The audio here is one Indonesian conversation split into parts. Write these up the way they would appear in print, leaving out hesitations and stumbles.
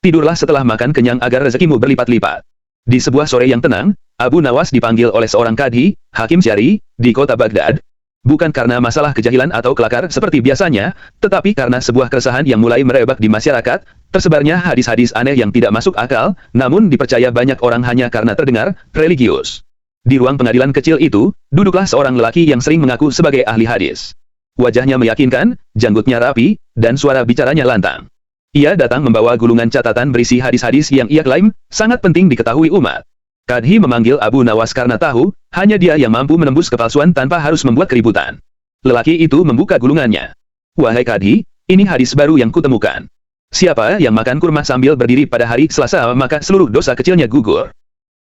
Tidurlah setelah makan kenyang agar rezekimu berlipat-lipat. Di sebuah sore yang tenang, Abu Nawas dipanggil oleh seorang kadhi, Hakim Syari, di kota Baghdad. Bukan karena masalah kejahilan atau kelakar seperti biasanya, tetapi karena sebuah keresahan yang mulai merebak di masyarakat, tersebarnya hadis-hadis aneh yang tidak masuk akal, namun dipercaya banyak orang hanya karena terdengar religius. Di ruang pengadilan kecil itu, duduklah seorang lelaki yang sering mengaku sebagai ahli hadis. Wajahnya meyakinkan, janggutnya rapi, dan suara bicaranya lantang. Ia datang membawa gulungan catatan berisi hadis-hadis yang ia klaim sangat penting diketahui umat. Kadhi memanggil Abu Nawas karena tahu, hanya dia yang mampu menembus kepalsuan tanpa harus membuat keributan. Lelaki itu membuka gulungannya. Wahai Kadhi, ini hadis baru yang kutemukan. Siapa yang makan kurma sambil berdiri pada hari Selasa maka seluruh dosa kecilnya gugur.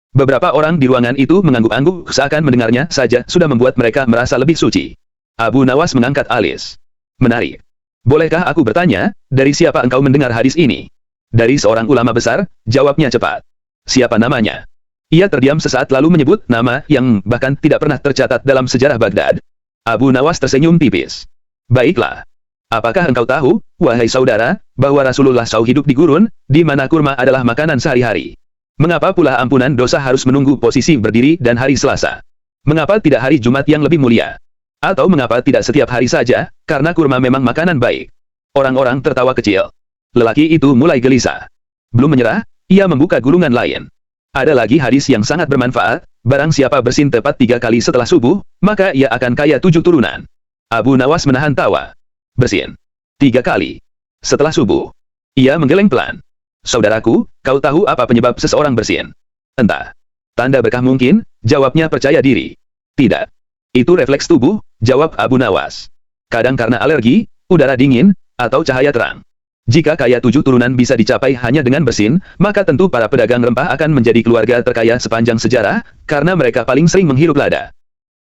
Beberapa orang di ruangan itu mengangguk-angguk seakan mendengarnya saja sudah membuat mereka merasa lebih suci. Abu Nawas mengangkat alis. Menarik. Bolehkah aku bertanya, dari siapa engkau mendengar hadis ini? Dari seorang ulama besar, jawabnya cepat. Siapa namanya? Ia terdiam sesaat lalu menyebut nama yang bahkan tidak pernah tercatat dalam sejarah Baghdad. Abu Nawas tersenyum tipis. Baiklah. Apakah engkau tahu, wahai saudara, bahwa Rasulullah SAW hidup di gurun, di mana kurma adalah makanan sehari-hari? Mengapa pula ampunan dosa harus menunggu posisi berdiri dan hari Selasa? Mengapa tidak hari Jumat yang lebih mulia? Atau mengapa tidak setiap hari saja, karena kurma memang makanan baik? Orang-orang tertawa kecil. Lelaki itu mulai gelisah. Belum menyerah, ia membuka gulungan lain. Ada lagi hadis yang sangat bermanfaat, barang siapa bersin tepat 3 kali setelah subuh, maka ia akan kaya 7 turunan. Abu Nawas menahan tawa. Bersin 3 kali setelah subuh. Ia menggeleng pelan. Saudaraku, kau tahu apa penyebab seseorang bersin? Entah. Tanda berkah mungkin, jawabnya percaya diri. Tidak. Itu refleks tubuh, jawab Abu Nawas. Kadang karena alergi, udara dingin, atau cahaya terang. Jika kaya 7 turunan bisa dicapai hanya dengan bersin, maka tentu para pedagang rempah akan menjadi keluarga terkaya sepanjang sejarah, karena mereka paling sering menghirup lada.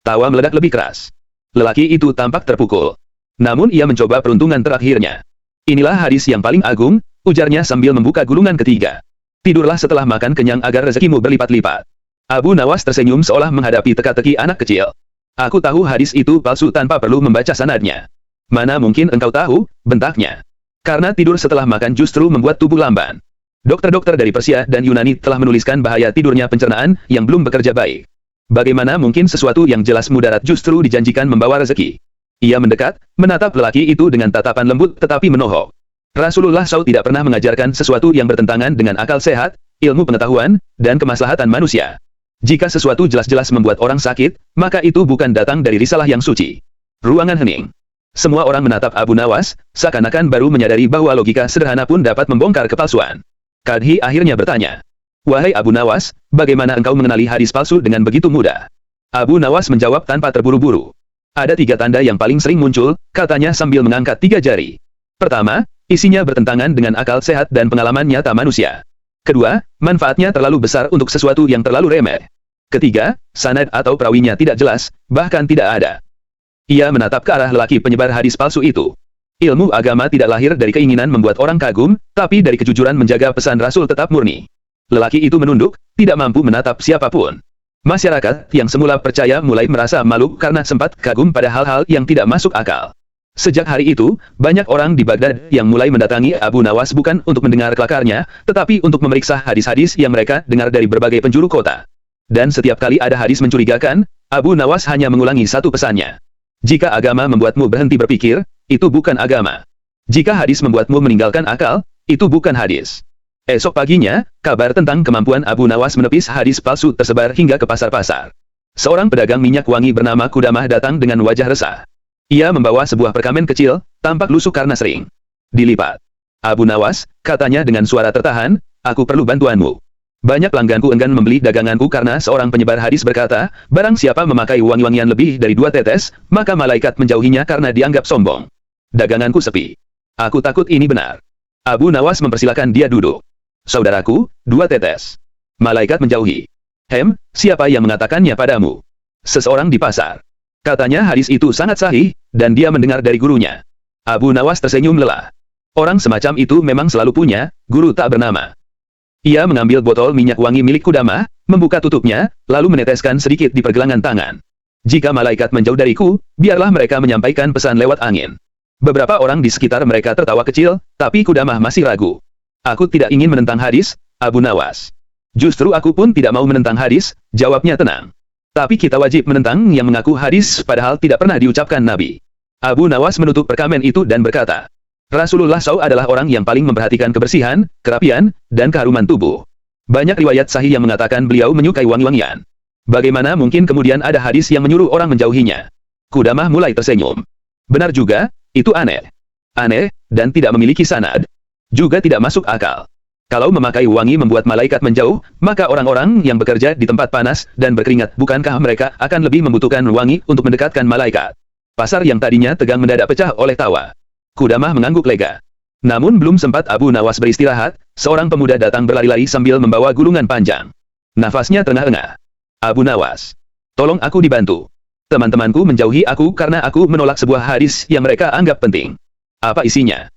Tawa meledak lebih keras. Lelaki itu tampak terpukul. Namun ia mencoba peruntungan terakhirnya. Inilah hadis yang paling agung, ujarnya sambil membuka gulungan ketiga. Tidurlah setelah makan kenyang agar rezekimu berlipat-lipat. Abu Nawas tersenyum seolah menghadapi teka-teki anak kecil. Aku tahu hadis itu palsu tanpa perlu membaca sanadnya. Mana mungkin engkau tahu, bentaknya. Karena tidur setelah makan justru membuat tubuh lamban. Dokter-dokter dari Persia dan Yunani telah menuliskan bahaya tidurnya pencernaan yang belum bekerja baik. Bagaimana mungkin sesuatu yang jelas mudarat justru dijanjikan membawa rezeki? Ia mendekat, menatap lelaki itu dengan tatapan lembut tetapi menohok. Rasulullah SAW tidak pernah mengajarkan sesuatu yang bertentangan dengan akal sehat, ilmu pengetahuan, dan kemaslahatan manusia. Jika sesuatu jelas-jelas membuat orang sakit, maka itu bukan datang dari risalah yang suci. Ruangan hening. Semua orang menatap Abu Nawas, seakan-akan baru menyadari bahwa logika sederhana pun dapat membongkar kepalsuan. Kadhi akhirnya bertanya. Wahai Abu Nawas, bagaimana engkau mengenali hadis palsu dengan begitu mudah? Abu Nawas menjawab tanpa terburu-buru. Ada 3 tanda yang paling sering muncul, katanya sambil mengangkat 3 jari. Pertama, isinya bertentangan dengan akal sehat dan pengalaman nyata manusia. Kedua, manfaatnya terlalu besar untuk sesuatu yang terlalu remeh. Ketiga, sanad atau perawinya tidak jelas, bahkan tidak ada. Ia menatap ke arah lelaki penyebar hadis palsu itu. Ilmu agama tidak lahir dari keinginan membuat orang kagum, tapi dari kejujuran menjaga pesan Rasul tetap murni. Lelaki itu menunduk, tidak mampu menatap siapapun. Masyarakat yang semula percaya mulai merasa malu karena sempat kagum pada hal-hal yang tidak masuk akal. Sejak hari itu, banyak orang di Baghdad yang mulai mendatangi Abu Nawas bukan untuk mendengar kelakarnya, tetapi untuk memeriksa hadis-hadis yang mereka dengar dari berbagai penjuru kota. Dan setiap kali ada hadis mencurigakan, Abu Nawas hanya mengulangi satu pesannya. Jika agama membuatmu berhenti berpikir, itu bukan agama. Jika hadis membuatmu meninggalkan akal, itu bukan hadis. Esok paginya, kabar tentang kemampuan Abu Nawas menepis hadis palsu tersebar hingga ke pasar-pasar. Seorang pedagang minyak wangi bernama Kudamah datang dengan wajah resah. Ia membawa sebuah perkamen kecil, tampak lusuh karena sering dilipat. Abu Nawas, katanya dengan suara tertahan, aku perlu bantuanmu. Banyak pelangganku enggan membeli daganganku karena seorang penyebar hadis berkata, barang siapa memakai wangi-wangian lebih dari 2 tetes, maka malaikat menjauhinya karena dianggap sombong. Daganganku sepi. Aku takut ini benar. Abu Nawas mempersilakan dia duduk. Saudaraku, 2 tetes. Malaikat menjauhi. Siapa yang mengatakannya padamu? Seseorang di pasar. Katanya hadis itu sangat sahih, dan dia mendengar dari gurunya. Abu Nawas tersenyum lelah. Orang semacam itu memang selalu punya guru tak bernama. Ia mengambil botol minyak wangi milik Kudamah, membuka tutupnya, lalu meneteskan sedikit di pergelangan tangan. Jika malaikat menjauh dariku, biarlah mereka menyampaikan pesan lewat angin. Beberapa orang di sekitar mereka tertawa kecil, tapi Kudamah masih ragu. Aku tidak ingin menentang hadis, Abu Nawas. Justru aku pun tidak mau menentang hadis, jawabnya tenang. Tapi kita wajib menentang yang mengaku hadis padahal tidak pernah diucapkan Nabi. Abu Nawas menutup perkamen itu dan berkata, Rasulullah SAW adalah orang yang paling memperhatikan kebersihan, kerapian, dan keharuman tubuh. Banyak riwayat sahih yang mengatakan beliau menyukai wangi-wangian. Bagaimana mungkin kemudian ada hadis yang menyuruh orang menjauhinya? Qudamah mulai tersenyum. Benar juga, itu aneh. Aneh, dan tidak memiliki sanad. Juga tidak masuk akal. Kalau memakai wangi membuat malaikat menjauh, maka orang-orang yang bekerja di tempat panas dan berkeringat bukankah mereka akan lebih membutuhkan wangi untuk mendekatkan malaikat? Pasar yang tadinya tegang mendadak pecah oleh tawa. Qudamah mengangguk lega. Namun belum sempat Abu Nawas beristirahat, seorang pemuda datang berlari-lari sambil membawa gulungan panjang. Nafasnya terengah-engah. Abu Nawas, tolong aku dibantu. Teman-temanku menjauhi aku karena aku menolak sebuah hadis yang mereka anggap penting. Apa isinya?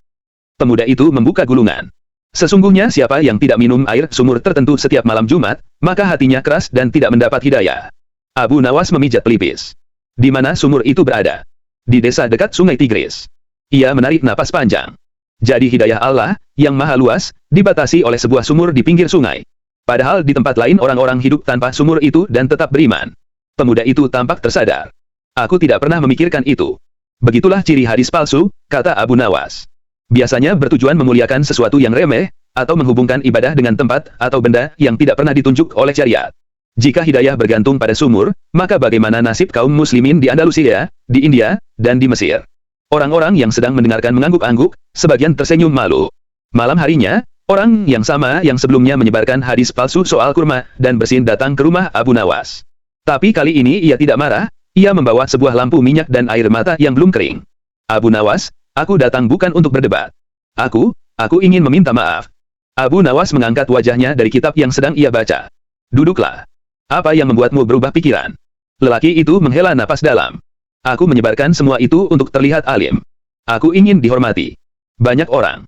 Pemuda itu membuka gulungan. Sesungguhnya siapa yang tidak minum air sumur tertentu setiap malam Jumat, maka hatinya keras dan tidak mendapat hidayah. Abu Nawas memijat pelipis. Di mana sumur itu berada? Di desa dekat sungai Tigris. Ia menarik napas panjang. Jadi hidayah Allah, yang maha luas, dibatasi oleh sebuah sumur di pinggir sungai. Padahal di tempat lain orang-orang hidup tanpa sumur itu dan tetap beriman. Pemuda itu tampak tersadar. Aku tidak pernah memikirkan itu. Begitulah ciri hadis palsu, kata Abu Nawas. Biasanya bertujuan memuliakan sesuatu yang remeh, atau menghubungkan ibadah dengan tempat atau benda yang tidak pernah ditunjuk oleh syariat. Jika hidayah bergantung pada sumur, maka bagaimana nasib kaum muslimin di Andalusia, di India, dan di Mesir? Orang-orang yang sedang mendengarkan mengangguk-angguk, sebagian tersenyum malu. Malam harinya, orang yang sama yang sebelumnya menyebarkan hadis palsu soal kurma dan bersin datang ke rumah Abu Nawas. Tapi kali ini ia tidak marah, ia membawa sebuah lampu minyak dan air mata yang belum kering. Abu Nawas, aku datang bukan untuk berdebat. Aku ingin meminta maaf. Abu Nawas mengangkat wajahnya dari kitab yang sedang ia baca. Duduklah. Apa yang membuatmu berubah pikiran? Lelaki itu menghela napas dalam. Aku menyebarkan semua itu untuk terlihat alim. Aku ingin dihormati. Banyak orang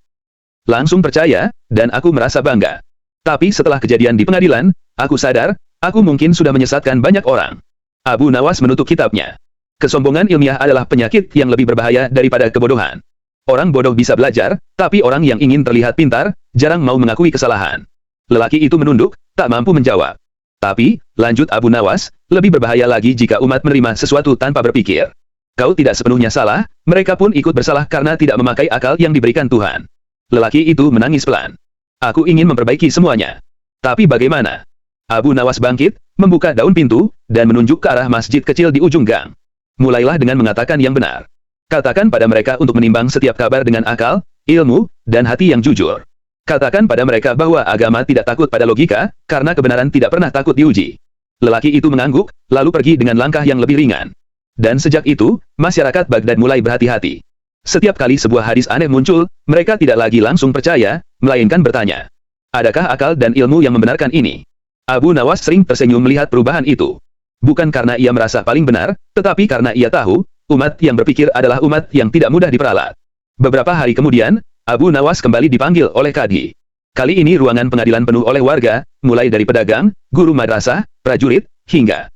langsung percaya, dan aku merasa bangga. Tapi setelah kejadian di pengadilan, aku sadar, aku mungkin sudah menyesatkan banyak orang. Abu Nawas menutup kitabnya. Kesombongan ilmiah adalah penyakit yang lebih berbahaya daripada kebodohan. Orang bodoh bisa belajar, tapi orang yang ingin terlihat pintar, jarang mau mengakui kesalahan. Lelaki itu menunduk, tak mampu menjawab. Tapi, lanjut Abu Nawas, lebih berbahaya lagi jika umat menerima sesuatu tanpa berpikir. Kau tidak sepenuhnya salah, mereka pun ikut bersalah karena tidak memakai akal yang diberikan Tuhan. Lelaki itu menangis pelan. Aku ingin memperbaiki semuanya. Tapi bagaimana? Abu Nawas bangkit, membuka daun pintu, dan menunjuk ke arah masjid kecil di ujung gang. Mulailah dengan mengatakan yang benar. Katakan pada mereka untuk menimbang setiap kabar dengan akal, ilmu, dan hati yang jujur. Katakan pada mereka bahwa agama tidak takut pada logika, karena kebenaran tidak pernah takut diuji. Lelaki itu mengangguk, lalu pergi dengan langkah yang lebih ringan. Dan sejak itu, masyarakat Baghdad mulai berhati-hati. Setiap kali sebuah hadis aneh muncul, mereka tidak lagi langsung percaya, melainkan bertanya. Adakah akal dan ilmu yang membenarkan ini? Abu Nawas sering tersenyum melihat perubahan itu. Bukan karena ia merasa paling benar, tetapi karena ia tahu, umat yang berpikir adalah umat yang tidak mudah diperalat. Beberapa hari kemudian, Abu Nawas kembali dipanggil oleh Kadhi. Kali ini ruangan pengadilan penuh oleh warga, mulai dari pedagang, guru madrasah, prajurit, hingga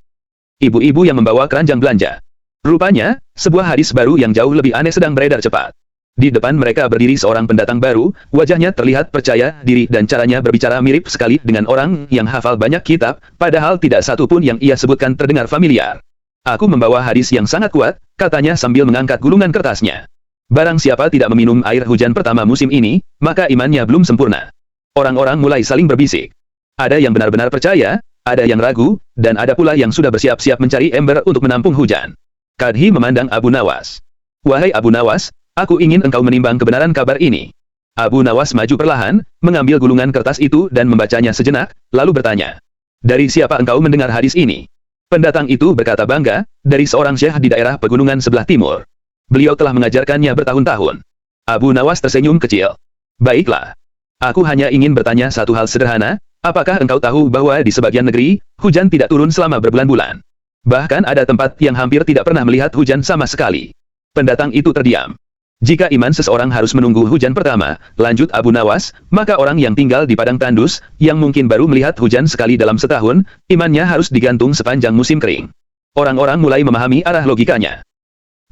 ibu-ibu yang membawa keranjang belanja. Rupanya, sebuah hadis baru yang jauh lebih aneh sedang beredar cepat. Di depan mereka berdiri seorang pendatang baru, wajahnya terlihat percaya diri dan caranya berbicara mirip sekali dengan orang yang hafal banyak kitab, padahal tidak satu pun yang ia sebutkan terdengar familiar. Aku membawa hadis yang sangat kuat, katanya sambil mengangkat gulungan kertasnya. Barang siapa tidak meminum air hujan pertama musim ini, maka imannya belum sempurna. Orang-orang mulai saling berbisik. Ada yang benar-benar percaya, ada yang ragu, dan ada pula yang sudah bersiap-siap mencari ember untuk menampung hujan. Kadhi memandang Abu Nawas. Wahai Abu Nawas, aku ingin engkau menimbang kebenaran kabar ini. Abu Nawas maju perlahan, mengambil gulungan kertas itu dan membacanya sejenak, lalu bertanya. Dari siapa engkau mendengar hadis ini? Pendatang itu berkata bangga, dari seorang syekh di daerah pegunungan sebelah timur. Beliau telah mengajarkannya bertahun-tahun. Abu Nawas tersenyum kecil. Baiklah. Aku hanya ingin bertanya satu hal sederhana, apakah engkau tahu bahwa di sebagian negeri, hujan tidak turun selama berbulan-bulan? Bahkan ada tempat yang hampir tidak pernah melihat hujan sama sekali. Pendatang itu terdiam. Jika iman seseorang harus menunggu hujan pertama, lanjut Abu Nawas, maka orang yang tinggal di padang tandus, yang mungkin baru melihat hujan sekali dalam setahun, imannya harus digantung sepanjang musim kering. Orang-orang mulai memahami arah logikanya.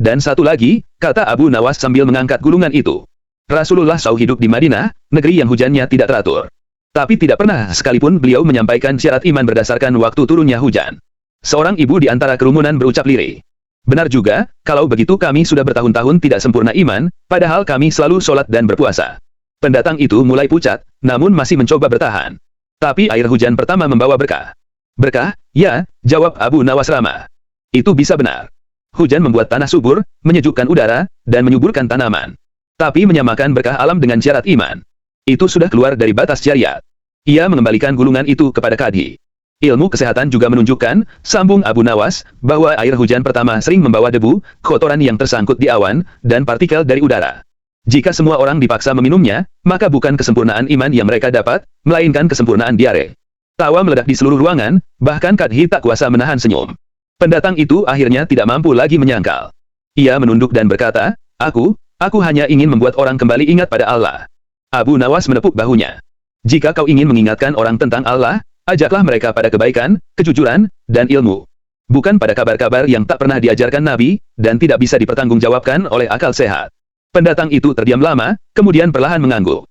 Dan satu lagi, kata Abu Nawas sambil mengangkat gulungan itu. Rasulullah SAW hidup di Madinah, negeri yang hujannya tidak teratur. Tapi tidak pernah sekalipun beliau menyampaikan syarat iman berdasarkan waktu turunnya hujan. Seorang ibu di antara kerumunan berucap lirih. Benar juga, kalau begitu kami sudah bertahun-tahun tidak sempurna iman, padahal kami selalu sholat dan berpuasa. Pendatang itu mulai pucat, namun masih mencoba bertahan. Tapi air hujan pertama membawa berkah. Berkah? Ya, jawab Abu Nawas ramah. Itu bisa benar. Hujan membuat tanah subur, menyejukkan udara, dan menyuburkan tanaman. Tapi menyamakan berkah alam dengan syarat iman. Itu sudah keluar dari batas syariat. Ia mengembalikan gulungan itu kepada Kadhi. Ilmu kesehatan juga menunjukkan, sambung Abu Nawas, bahwa air hujan pertama sering membawa debu, kotoran yang tersangkut di awan, dan partikel dari udara. Jika semua orang dipaksa meminumnya, maka bukan kesempurnaan iman yang mereka dapat, melainkan kesempurnaan diare. Tawa meledak di seluruh ruangan, bahkan Kadhi tak kuasa menahan senyum. Pendatang itu akhirnya tidak mampu lagi menyangkal. Ia menunduk dan berkata, Aku hanya ingin membuat orang kembali ingat pada Allah. Abu Nawas menepuk bahunya. Jika kau ingin mengingatkan orang tentang Allah, ajaklah mereka pada kebaikan, kejujuran, dan ilmu. Bukan pada kabar-kabar yang tak pernah diajarkan Nabi, dan tidak bisa dipertanggungjawabkan oleh akal sehat. Pendatang itu terdiam lama, kemudian perlahan mengangguk.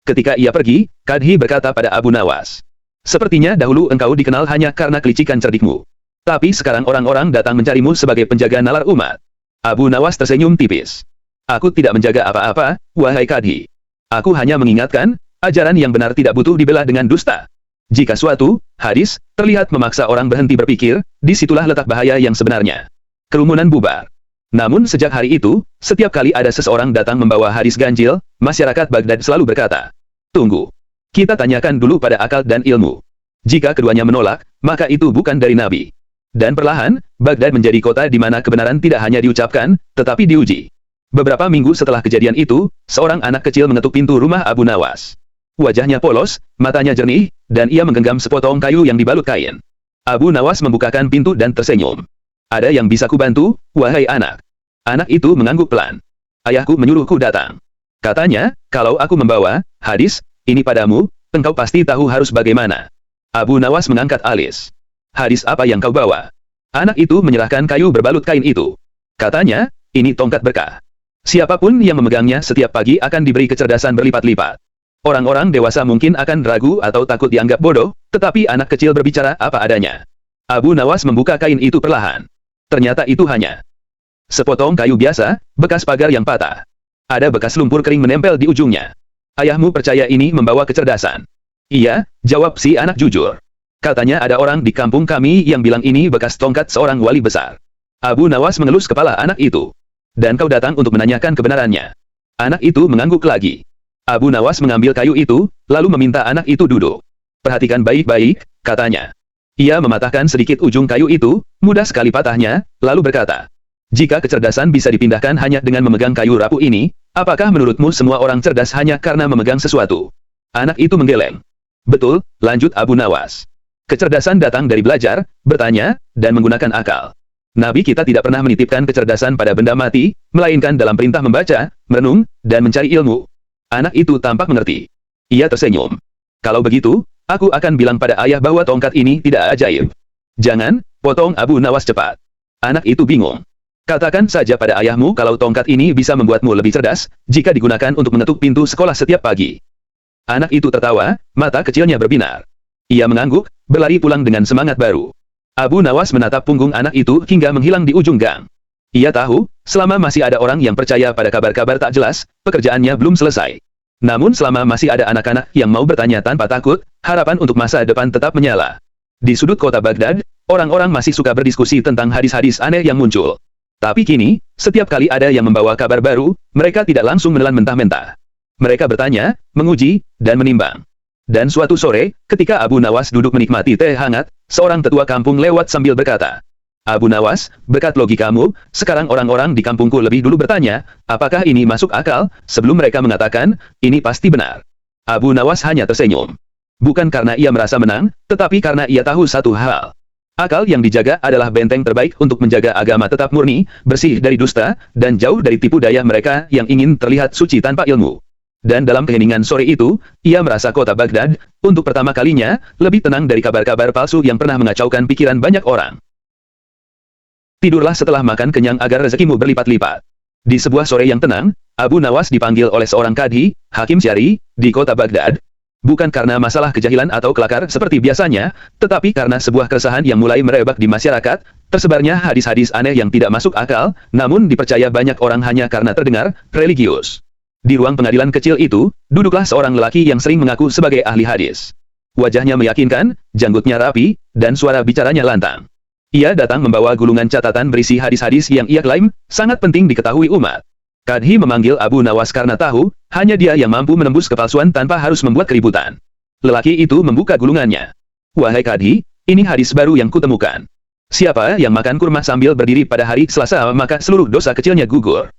Ketika ia pergi, Kadhi berkata pada Abu Nawas. Sepertinya dahulu engkau dikenal hanya karena kelicikan cerdikmu. Tapi sekarang orang-orang datang mencarimu sebagai penjaga nalar umat. Abu Nawas tersenyum tipis. Aku tidak menjaga apa-apa, wahai Kadhi. Aku hanya mengingatkan, ajaran yang benar tidak butuh dibela dengan dusta. Jika suatu hadis terlihat memaksa orang berhenti berpikir, disitulah letak bahaya yang sebenarnya. Kerumunan bubar. Namun sejak hari itu, setiap kali ada seseorang datang membawa hadis ganjil, masyarakat Baghdad selalu berkata, tunggu. Kita tanyakan dulu pada akal dan ilmu. Jika keduanya menolak, maka itu bukan dari Nabi. Dan perlahan, Baghdad menjadi kota di mana kebenaran tidak hanya diucapkan, tetapi diuji. Beberapa minggu setelah kejadian itu, seorang anak kecil mengetuk pintu rumah Abu Nawas. Wajahnya polos, matanya jernih, dan ia menggenggam sepotong kayu yang dibalut kain. Abu Nawas membukakan pintu dan tersenyum. Ada yang bisa kubantu, wahai anak. Anak itu mengangguk pelan. Ayahku menyuruhku datang. Katanya, kalau aku membawa hadis ini padamu, engkau pasti tahu harus bagaimana. Abu Nawas mengangkat alis. Hadis apa yang kau bawa? Anak itu menyerahkan kayu berbalut kain itu. Katanya, ini tongkat berkah. Siapapun yang memegangnya setiap pagi akan diberi kecerdasan berlipat-lipat. Orang-orang dewasa mungkin akan ragu atau takut dianggap bodoh, tetapi anak kecil berbicara apa adanya. Abu Nawas membuka kain itu perlahan. Ternyata itu hanya sepotong kayu biasa, bekas pagar yang patah. Ada bekas lumpur kering menempel di ujungnya. Ayahmu percaya ini membawa kecerdasan. Iya, jawab si anak jujur. Katanya ada orang di kampung kami yang bilang ini bekas tongkat seorang wali besar. Abu Nawas mengelus kepala anak itu. Dan kau datang untuk menanyakan kebenarannya. Anak itu mengangguk lagi. Abu Nawas mengambil kayu itu, lalu meminta anak itu duduk. Perhatikan baik-baik, katanya. Ia mematahkan sedikit ujung kayu itu, mudah sekali patahnya, lalu berkata. Jika kecerdasan bisa dipindahkan hanya dengan memegang kayu rapuh ini, apakah menurutmu semua orang cerdas hanya karena memegang sesuatu? Anak itu menggeleng. Betul, lanjut Abu Nawas. Kecerdasan datang dari belajar, bertanya, dan menggunakan akal. Nabi kita tidak pernah menitipkan kecerdasan pada benda mati, melainkan dalam perintah membaca, merenung, dan mencari ilmu. Anak itu tampak mengerti. Ia tersenyum. Kalau begitu, aku akan bilang pada ayah bahwa tongkat ini tidak ajaib. Jangan, potong Abu Nawas cepat. Anak itu bingung. Katakan saja pada ayahmu kalau tongkat ini bisa membuatmu lebih cerdas, jika digunakan untuk mengetuk pintu sekolah setiap pagi. Anak itu tertawa, mata kecilnya berbinar. Ia mengangguk, berlari pulang dengan semangat baru. Abu Nawas menatap punggung anak itu hingga menghilang di ujung gang. Ia tahu, selama masih ada orang yang percaya pada kabar-kabar tak jelas, pekerjaannya belum selesai. Namun selama masih ada anak-anak yang mau bertanya tanpa takut, harapan untuk masa depan tetap menyala. Di sudut kota Baghdad, orang-orang masih suka berdiskusi tentang hadis-hadis aneh yang muncul. Tapi kini, setiap kali ada yang membawa kabar baru, mereka tidak langsung menelan mentah-mentah. Mereka bertanya, menguji, dan menimbang. Dan suatu sore, ketika Abu Nawas duduk menikmati teh hangat, seorang tetua kampung lewat sambil berkata, Abu Nawas, berkat logikamu, sekarang orang-orang di kampungku lebih dulu bertanya, apakah ini masuk akal, sebelum mereka mengatakan, ini pasti benar. Abu Nawas hanya tersenyum. Bukan karena ia merasa menang, tetapi karena ia tahu satu hal. Akal yang dijaga adalah benteng terbaik untuk menjaga agama tetap murni, bersih dari dusta, dan jauh dari tipu daya mereka yang ingin terlihat suci tanpa ilmu. Dan dalam keheningan sore itu, ia merasa kota Baghdad, untuk pertama kalinya, lebih tenang dari kabar-kabar palsu yang pernah mengacaukan pikiran banyak orang. Tidurlah setelah makan kenyang agar rezekimu berlipat-lipat. Di sebuah sore yang tenang, Abu Nawas dipanggil oleh seorang kadhi, Hakim Syari, di kota Baghdad. Bukan karena masalah kejahilan atau kelakar seperti biasanya, tetapi karena sebuah keresahan yang mulai merebak di masyarakat, tersebarnya hadis-hadis aneh yang tidak masuk akal, namun dipercaya banyak orang hanya karena terdengar religius. Di ruang pengadilan kecil itu, duduklah seorang lelaki yang sering mengaku sebagai ahli hadis. Wajahnya meyakinkan, janggutnya rapi, dan suara bicaranya lantang. Ia datang membawa gulungan catatan berisi hadis-hadis yang ia klaim sangat penting diketahui umat. Kadhi memanggil Abu Nawas karena tahu, hanya dia yang mampu menembus kepalsuan tanpa harus membuat keributan. Lelaki itu membuka gulungannya. Wahai Kadhi, ini hadis baru yang kutemukan. Siapa yang makan kurma sambil berdiri pada hari Selasa maka seluruh dosa kecilnya gugur.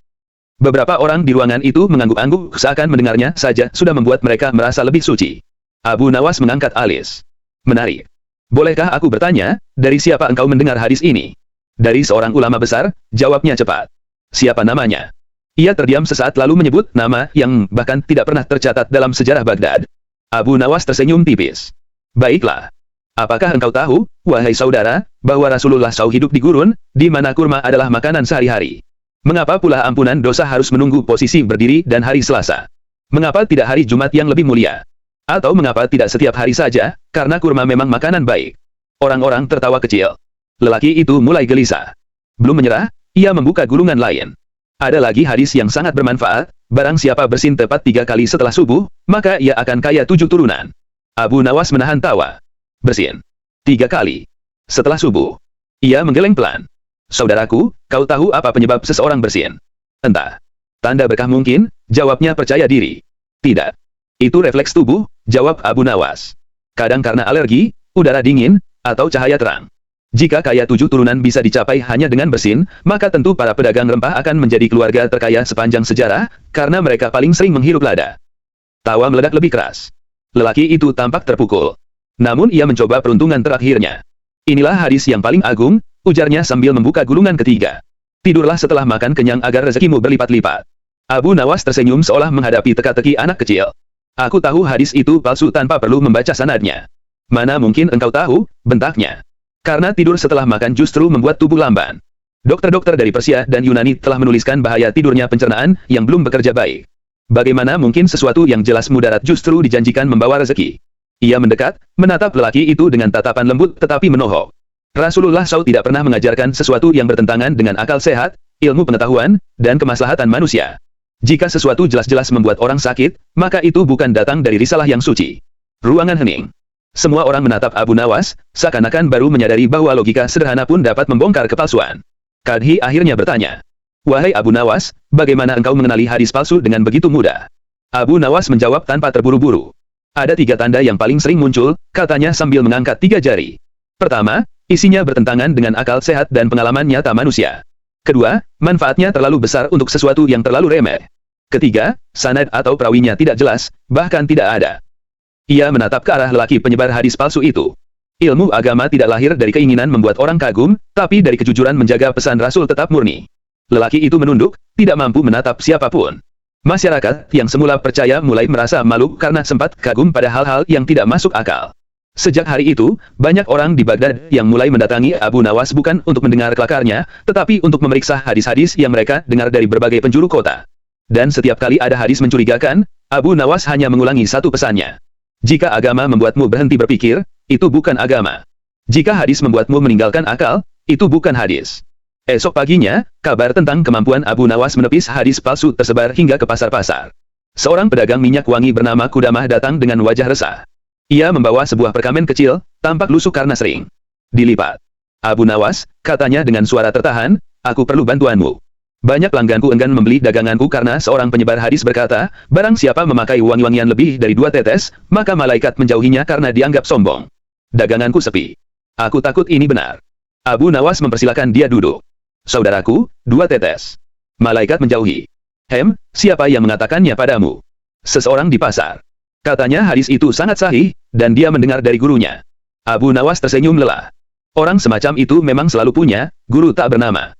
Beberapa orang di ruangan itu mengangguk-angguk seakan mendengarnya saja sudah membuat mereka merasa lebih suci. Abu Nawas mengangkat alis. Menarik. Bolehkah aku bertanya, dari siapa engkau mendengar hadis ini? Dari seorang ulama besar, jawabnya cepat. Siapa namanya? Ia terdiam sesaat lalu menyebut nama yang bahkan tidak pernah tercatat dalam sejarah Baghdad. Abu Nawas tersenyum tipis. Baiklah. Apakah engkau tahu, wahai saudara, bahwa Rasulullah SAW hidup di gurun, di mana kurma adalah makanan sehari-hari? Mengapa pula ampunan dosa harus menunggu posisi berdiri dan hari Selasa? Mengapa tidak hari Jumat yang lebih mulia? Atau mengapa tidak setiap hari saja, karena kurma memang makanan baik? Orang-orang tertawa kecil. Lelaki itu mulai gelisah. Belum menyerah, ia membuka gulungan lain. Ada lagi hadis yang sangat bermanfaat, barang siapa bersin tepat 3 kali setelah subuh, maka ia akan kaya 7 turunan. Abu Nawas menahan tawa. Bersin 3 kali setelah subuh. Ia menggeleng pelan. Saudaraku, kau tahu apa penyebab seseorang bersin? Entah. Tanda berkah mungkin, jawabnya percaya diri. Tidak. Itu refleks tubuh, jawab Abu Nawas. Kadang karena alergi, udara dingin, atau cahaya terang. Jika kaya 7 turunan bisa dicapai hanya dengan bersin, maka tentu para pedagang rempah akan menjadi keluarga terkaya sepanjang sejarah, karena mereka paling sering menghirup lada. Tawa meledak lebih keras. Lelaki itu tampak terpukul. Namun ia mencoba peruntungan terakhirnya. Inilah hadis yang paling agung, ujarnya sambil membuka gulungan ketiga. Tidurlah setelah makan kenyang agar rezekimu berlipat-lipat. Abu Nawas tersenyum seolah menghadapi teka-teki anak kecil. Aku tahu hadis itu palsu tanpa perlu membaca sanadnya. Mana mungkin engkau tahu, bentaknya. Karena tidur setelah makan justru membuat tubuh lamban. Dokter-dokter dari Persia dan Yunani telah menuliskan bahaya tidurnya pencernaan yang belum bekerja baik. Bagaimana mungkin sesuatu yang jelas mudarat justru dijanjikan membawa rezeki? Ia mendekat, menatap lelaki itu dengan tatapan lembut tetapi menohok. Rasulullah SAW tidak pernah mengajarkan sesuatu yang bertentangan dengan akal sehat, ilmu pengetahuan, dan kemaslahatan manusia. Jika sesuatu jelas-jelas membuat orang sakit, maka itu bukan datang dari risalah yang suci. Ruangan hening. Semua orang menatap Abu Nawas, seakan-akan baru menyadari bahwa logika sederhana pun dapat membongkar kepalsuan. Kadhi akhirnya bertanya. Wahai Abu Nawas, bagaimana engkau mengenali hadis palsu dengan begitu mudah? Abu Nawas menjawab tanpa terburu-buru. Ada 3 tanda yang paling sering muncul, katanya sambil mengangkat 3 jari. Pertama, isinya bertentangan dengan akal sehat dan pengalaman nyata manusia. Kedua, manfaatnya terlalu besar untuk sesuatu yang terlalu remeh. Ketiga, sanad atau perawinya tidak jelas, bahkan tidak ada. Ia menatap ke arah lelaki penyebar hadis palsu itu. Ilmu agama tidak lahir dari keinginan membuat orang kagum, tapi dari kejujuran menjaga pesan Rasul tetap murni. Lelaki itu menunduk, tidak mampu menatap siapapun. Masyarakat yang semula percaya mulai merasa malu karena sempat kagum pada hal-hal yang tidak masuk akal. Sejak hari itu, banyak orang di Baghdad yang mulai mendatangi Abu Nawas bukan untuk mendengar kelakarnya, tetapi untuk memeriksa hadis-hadis yang mereka dengar dari berbagai penjuru kota. Dan setiap kali ada hadis mencurigakan, Abu Nawas hanya mengulangi satu pesannya. Jika agama membuatmu berhenti berpikir, itu bukan agama. Jika hadis membuatmu meninggalkan akal, itu bukan hadis. Esok paginya, kabar tentang kemampuan Abu Nawas menepis hadis palsu tersebar hingga ke pasar-pasar. Seorang pedagang minyak wangi bernama Kudamah datang dengan wajah resah. Ia membawa sebuah perkamen kecil, tampak lusuh karena sering dilipat. Abu Nawas, katanya dengan suara tertahan, aku perlu bantuanmu. Banyak pelangganku enggan membeli daganganku karena seorang penyebar hadis berkata, barang siapa memakai wangi-wangian lebih dari 2 tetes, maka malaikat menjauhinya karena dianggap sombong. Daganganku sepi. Aku takut ini benar. Abu Nawas mempersilakan dia duduk. Saudaraku, 2 tetes. Malaikat menjauhi. Siapa yang mengatakannya padamu? Seseorang di pasar. Katanya hadis itu sangat sahih, dan dia mendengar dari gurunya. Abu Nawas tersenyum lelah. Orang semacam itu memang selalu punya guru tak bernama.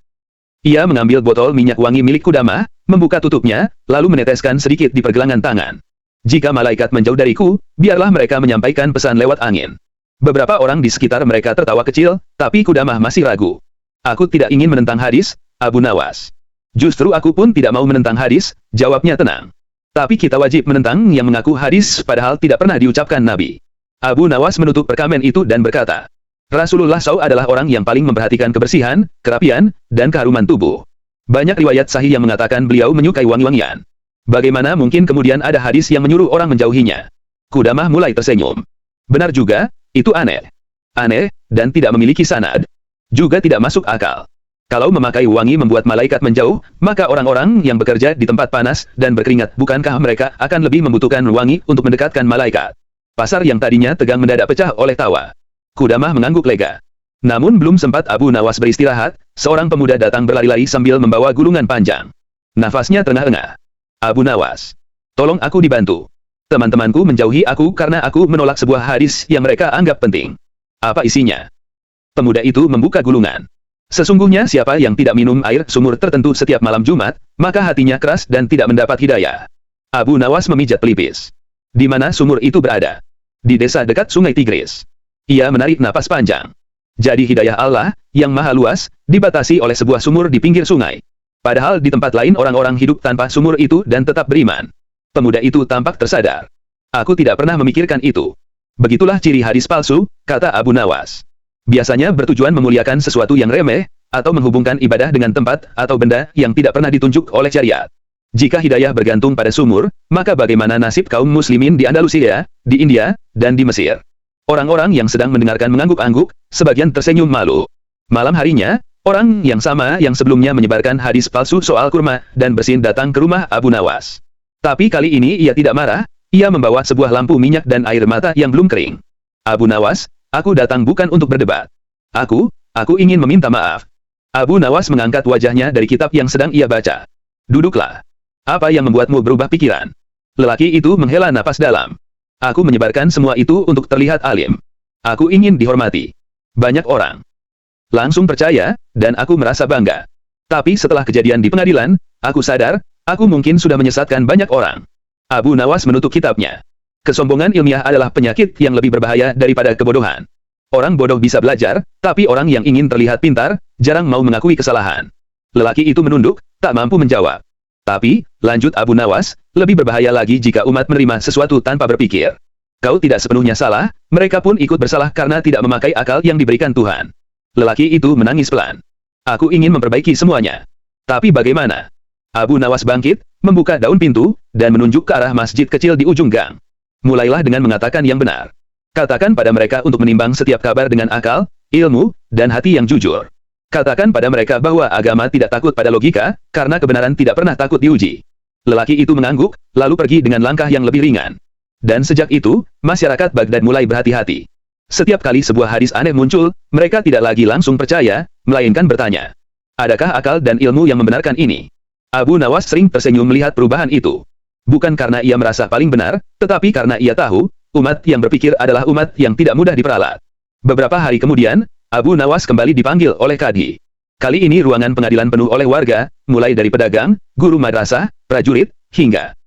Ia mengambil botol minyak wangi milik Kudamah, membuka tutupnya, lalu meneteskan sedikit di pergelangan tangan. Jika malaikat menjauh dariku, biarlah mereka menyampaikan pesan lewat angin. Beberapa orang di sekitar mereka tertawa kecil, tapi Kudamah masih ragu. Aku tidak ingin menentang hadis, Abu Nawas. Justru aku pun tidak mau menentang hadis, jawabnya tenang. Tapi kita wajib menentang yang mengaku hadis padahal tidak pernah diucapkan Nabi. Abu Nawas menutup perkamen itu dan berkata, Rasulullah SAW adalah orang yang paling memperhatikan kebersihan, kerapian, dan keharuman tubuh. Banyak riwayat sahih yang mengatakan beliau menyukai wangi-wangian. Bagaimana mungkin kemudian ada hadis yang menyuruh orang menjauhinya? Qudamah mulai tersenyum. Benar juga, itu aneh. Aneh, dan tidak memiliki sanad. Juga tidak masuk akal. Kalau memakai wangi membuat malaikat menjauh, maka orang-orang yang bekerja di tempat panas dan berkeringat bukankah mereka akan lebih membutuhkan wangi untuk mendekatkan malaikat? Pasar yang tadinya tegang mendadak pecah oleh tawa. Qudamah mengangguk lega. Namun belum sempat Abu Nawas beristirahat, seorang pemuda datang berlari-lari sambil membawa gulungan panjang. Nafasnya terengah-engah. Abu Nawas, tolong aku dibantu. Teman-temanku menjauhi aku karena aku menolak sebuah hadis yang mereka anggap penting. Apa isinya? Pemuda itu membuka gulungan. Sesungguhnya siapa yang tidak minum air sumur tertentu setiap malam Jumat, maka hatinya keras dan tidak mendapat hidayah. Abu Nawas memijat pelipis. Di mana sumur itu berada? Di desa dekat sungai Tigris. Ia menarik napas panjang. Jadi hidayah Allah, yang maha luas, dibatasi oleh sebuah sumur di pinggir sungai. Padahal di tempat lain orang-orang hidup tanpa sumur itu dan tetap beriman. Pemuda itu tampak tersadar. Aku tidak pernah memikirkan itu. Begitulah ciri hadis palsu, kata Abu Nawas. Biasanya bertujuan memuliakan sesuatu yang remeh, atau menghubungkan ibadah dengan tempat atau benda yang tidak pernah ditunjuk oleh syariat. Jika hidayah bergantung pada sumur, maka bagaimana nasib kaum muslimin di Andalusia, di India, dan di Mesir? Orang-orang yang sedang mendengarkan mengangguk-angguk, sebagian tersenyum malu. Malam harinya, orang yang sama yang sebelumnya menyebarkan hadis palsu soal kurma dan bersin datang ke rumah Abu Nawas. Tapi kali ini ia tidak marah, ia membawa sebuah lampu minyak dan air mata yang belum kering. Abu Nawas, aku datang bukan untuk berdebat. Aku ingin meminta maaf. Abu Nawas mengangkat wajahnya dari kitab yang sedang ia baca. Duduklah. Apa yang membuatmu berubah pikiran? Lelaki itu menghela napas dalam. Aku menyebarkan semua itu untuk terlihat alim. Aku ingin dihormati. Banyak orang langsung percaya, dan aku merasa bangga. Tapi setelah kejadian di pengadilan, aku sadar, aku mungkin sudah menyesatkan banyak orang. Abu Nawas menutup kitabnya. Kesombongan ilmiah adalah penyakit yang lebih berbahaya daripada kebodohan. Orang bodoh bisa belajar, tapi orang yang ingin terlihat pintar, jarang mau mengakui kesalahan. Lelaki itu menunduk, tak mampu menjawab. Tapi, lanjut Abu Nawas, lebih berbahaya lagi jika umat menerima sesuatu tanpa berpikir. Kau tidak sepenuhnya salah, mereka pun ikut bersalah karena tidak memakai akal yang diberikan Tuhan. Lelaki itu menangis pelan. Aku ingin memperbaiki semuanya. Tapi bagaimana? Abu Nawas bangkit, membuka daun pintu, dan menunjuk ke arah masjid kecil di ujung gang. Mulailah dengan mengatakan yang benar. Katakan pada mereka untuk menimbang setiap kabar dengan akal, ilmu, dan hati yang jujur. Katakan pada mereka bahwa agama tidak takut pada logika, karena kebenaran tidak pernah takut diuji. Lelaki itu mengangguk, lalu pergi dengan langkah yang lebih ringan. Dan sejak itu, masyarakat Baghdad mulai berhati-hati. Setiap kali sebuah hadis aneh muncul, mereka tidak lagi langsung percaya, melainkan bertanya. Adakah akal dan ilmu yang membenarkan ini? Abu Nawas sering tersenyum melihat perubahan itu. Bukan karena ia merasa paling benar, tetapi karena ia tahu, umat yang berpikir adalah umat yang tidak mudah diperalat. Beberapa hari kemudian, Abu Nawas kembali dipanggil oleh Kadhi. Kali ini ruangan pengadilan penuh oleh warga, mulai dari pedagang, guru madrasah, prajurit, hingga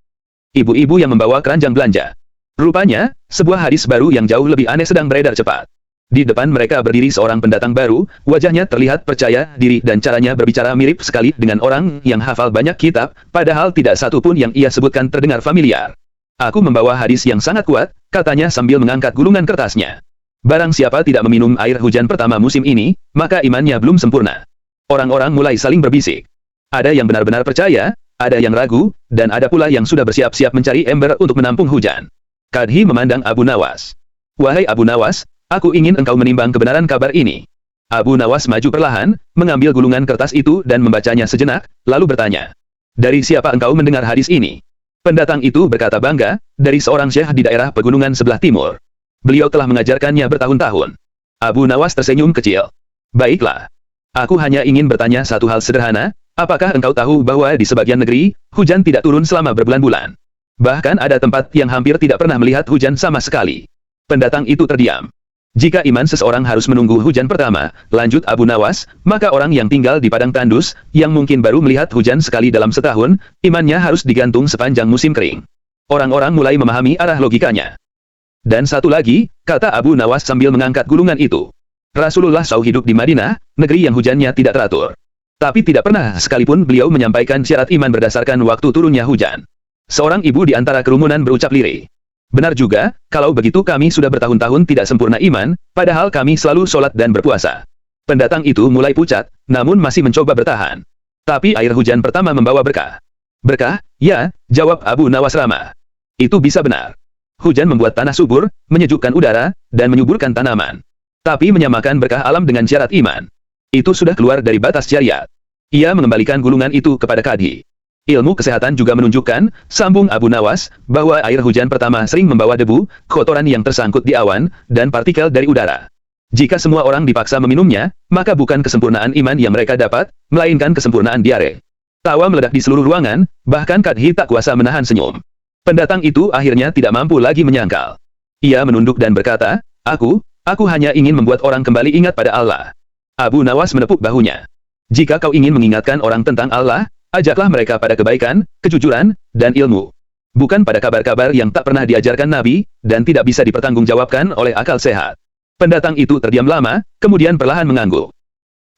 ibu-ibu yang membawa keranjang belanja. Rupanya, sebuah hadis baru yang jauh lebih aneh sedang beredar cepat. Di depan mereka berdiri seorang pendatang baru, wajahnya terlihat percaya diri dan caranya berbicara mirip sekali dengan orang yang hafal banyak kitab, padahal tidak satu pun yang ia sebutkan terdengar familiar. Aku membawa hadis yang sangat kuat, katanya sambil mengangkat gulungan kertasnya. Barang siapa tidak meminum air hujan pertama musim ini, maka imannya belum sempurna. Orang-orang mulai saling berbisik. Ada yang benar-benar percaya, ada yang ragu, dan ada pula yang sudah bersiap-siap mencari ember untuk menampung hujan. Kadhi memandang Abu Nawas. Wahai Abu Nawas, aku ingin engkau menimbang kebenaran kabar ini. Abu Nawas maju perlahan, mengambil gulungan kertas itu dan membacanya sejenak, lalu bertanya. Dari siapa engkau mendengar hadis ini? Pendatang itu berkata bangga, dari seorang syekh di daerah pegunungan sebelah timur. Beliau telah mengajarkannya bertahun-tahun. Abu Nawas tersenyum kecil. Baiklah. Aku hanya ingin bertanya satu hal sederhana, apakah engkau tahu bahwa di sebagian negeri, hujan tidak turun selama berbulan-bulan? Bahkan ada tempat yang hampir tidak pernah melihat hujan sama sekali. Pendatang itu terdiam. Jika iman seseorang harus menunggu hujan pertama, lanjut Abu Nawas, maka orang yang tinggal di padang tandus, yang mungkin baru melihat hujan sekali dalam setahun, imannya harus digantung sepanjang musim kering. Orang-orang mulai memahami arah logikanya. Dan satu lagi, kata Abu Nawas sambil mengangkat gulungan itu. Rasulullah SAW hidup di Madinah, negeri yang hujannya tidak teratur. Tapi tidak pernah sekalipun beliau menyampaikan syarat iman berdasarkan waktu turunnya hujan. Seorang ibu di antara kerumunan berucap lirih. Benar juga, kalau begitu kami sudah bertahun-tahun tidak sempurna iman, padahal kami selalu sholat dan berpuasa. Pendatang itu mulai pucat, namun masih mencoba bertahan. Tapi air hujan pertama membawa berkah. Berkah? Ya, jawab Abu Nawas ramah. Itu bisa benar. Hujan membuat tanah subur, menyejukkan udara, dan menyuburkan tanaman. Tapi menyamakan berkah alam dengan syarat iman. Itu sudah keluar dari batas syariat. Ia mengembalikan gulungan itu kepada Kadhi. Ilmu kesehatan juga menunjukkan, sambung Abu Nawas, bahwa air hujan pertama sering membawa debu, kotoran yang tersangkut di awan, dan partikel dari udara. Jika semua orang dipaksa meminumnya, maka bukan kesempurnaan iman yang mereka dapat, melainkan kesempurnaan diare. Tawa meledak di seluruh ruangan, bahkan Kadhi tak kuasa menahan senyum. Pendatang itu akhirnya tidak mampu lagi menyangkal. Ia menunduk dan berkata, aku hanya ingin membuat orang kembali ingat pada Allah. Abu Nawas menepuk bahunya. Jika kau ingin mengingatkan orang tentang Allah, ajaklah mereka pada kebaikan, kejujuran, dan ilmu. Bukan pada kabar-kabar yang tak pernah diajarkan Nabi, dan tidak bisa dipertanggungjawabkan oleh akal sehat. Pendatang itu terdiam lama, kemudian perlahan mengangguk.